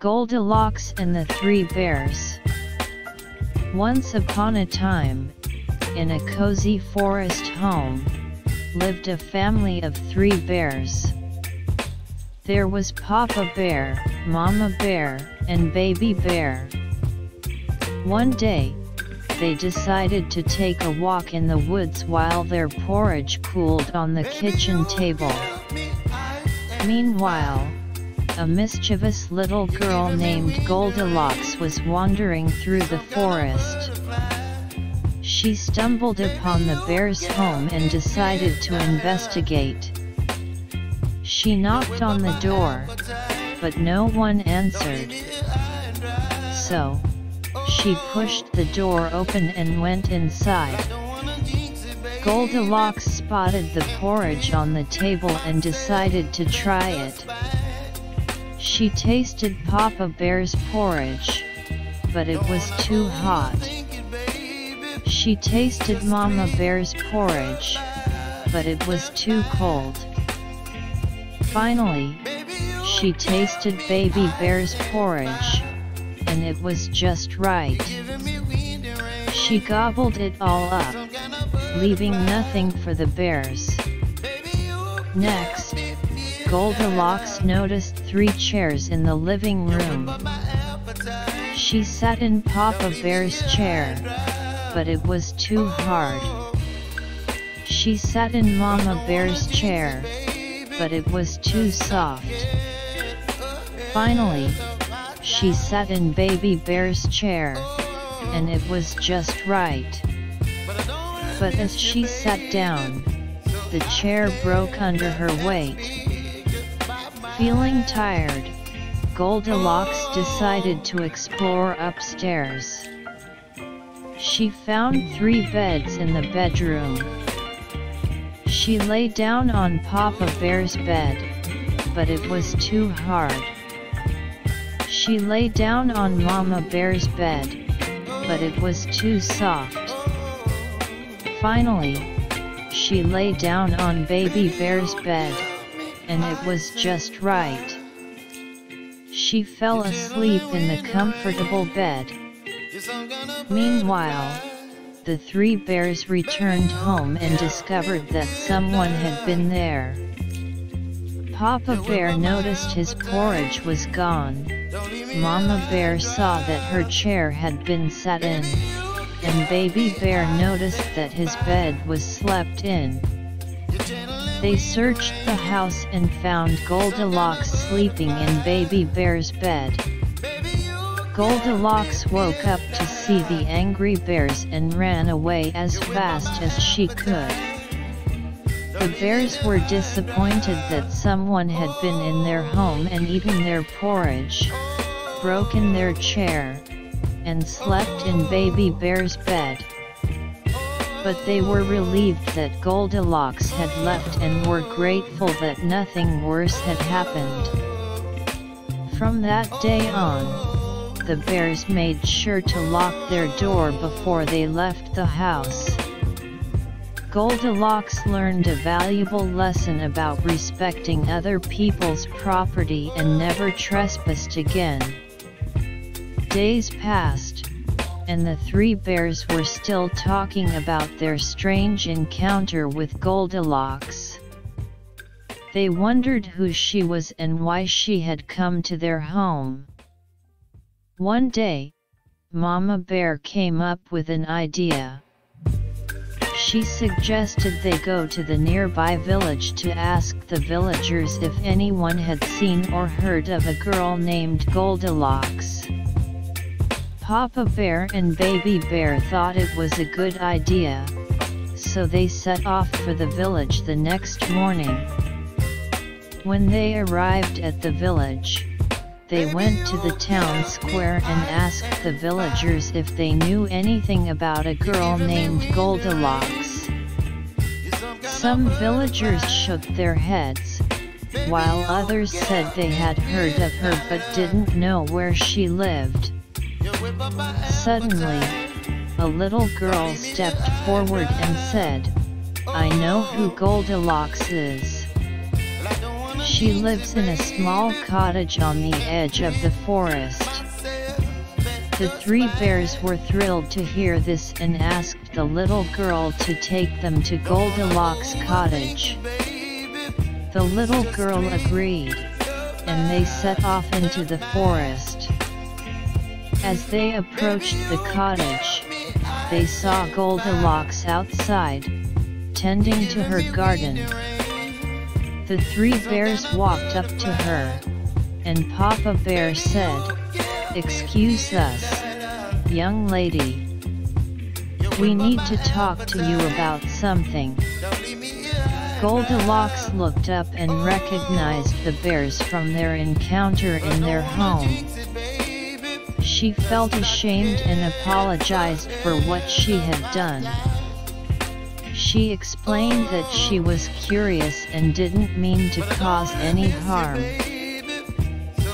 Goldilocks and the Three Bears. Once upon a time, in a cozy forest home, lived a family of 3 bears. There was Papa Bear, Mama Bear, and Baby Bear. One day, they decided to take a walk in the woods while their porridge cooled on the kitchen table. Meanwhile, a mischievous little girl named Goldilocks was wandering through the forest. She stumbled upon the bear's home and decided to investigate. She knocked on the door, but no one answered. So, she pushed the door open and went inside. Goldilocks spotted the porridge on the table and decided to try it. She tasted Papa Bear's porridge, but it was too hot. She tasted Mama Bear's porridge, but it was too cold. Finally, she tasted Baby Bear's porridge, and it was just right. She gobbled it all up, leaving nothing for the bears. Next, Goldilocks noticed 3 chairs in the living room. She sat in Papa Bear's chair, but it was too hard. She sat in Mama Bear's chair, but it was too soft. Finally, she sat in Baby Bear's chair, and it was just right. But as she sat down, the chair broke under her weight. Feeling tired, Goldilocks decided to explore upstairs. She found 3 beds in the bedroom. She lay down on Papa Bear's bed, but it was too hard. She lay down on Mama Bear's bed, but it was too soft. Finally, she lay down on Baby Bear's bed, and it was just right. She fell asleep in the comfortable bed. Meanwhile, the 3 bears returned home and discovered that someone had been there. Papa Bear noticed his porridge was gone. Mama Bear saw that her chair had been sat in, and Baby Bear noticed that his bed was slept in. They searched the house and found Goldilocks sleeping in Baby Bear's bed. Goldilocks woke up to see the angry bears and ran away as fast as she could. The bears were disappointed that someone had been in their home and eaten their porridge, broken their chair, and slept in Baby Bear's bed. But they were relieved that Goldilocks had left and were grateful that nothing worse had happened. From that day on, the bears made sure to lock their door before they left the house. Goldilocks learned a valuable lesson about respecting other people's property and never trespassed again. Days passed, and the 3 bears were still talking about their strange encounter with Goldilocks. They wondered who she was and why she had come to their home. One day, Mama Bear came up with an idea. She suggested they go to the nearby village to ask the villagers if anyone had seen or heard of a girl named Goldilocks. Papa Bear and Baby Bear thought it was a good idea, so they set off for the village the next morning. When they arrived at the village, they went to the town square and asked the villagers if they knew anything about a girl named Goldilocks. Some villagers shook their heads, while others said they had heard of her but didn't know where she lived. Suddenly, a little girl stepped forward and said, "I know who Goldilocks is. She lives in a small cottage on the edge of the forest. The three bears were thrilled to hear this and asked the little girl to take them to Goldilocks' cottage. The little girl agreed, and they set off into the forest. As they approached the cottage, they saw Goldilocks outside, tending to her garden. The three bears walked up to her, and Papa Bear said, "Excuse us, young lady. We need to talk to you about something." Goldilocks looked up and recognized the bears from their encounter in their home. She felt ashamed and apologized for what she had done. She explained that she was curious and didn't mean to cause any harm.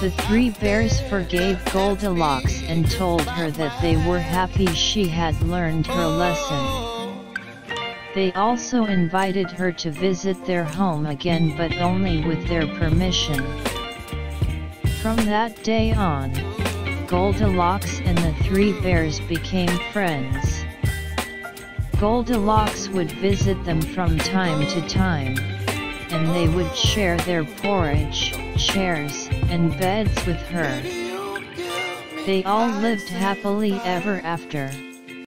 The three bears forgave Goldilocks and told her that they were happy she had learned her lesson. They also invited her to visit their home again, but only with their permission. From that day on, Goldilocks and the three bears became friends. Goldilocks would visit them from time to time, and they would share their porridge, chairs, and beds with her. They all lived happily ever after.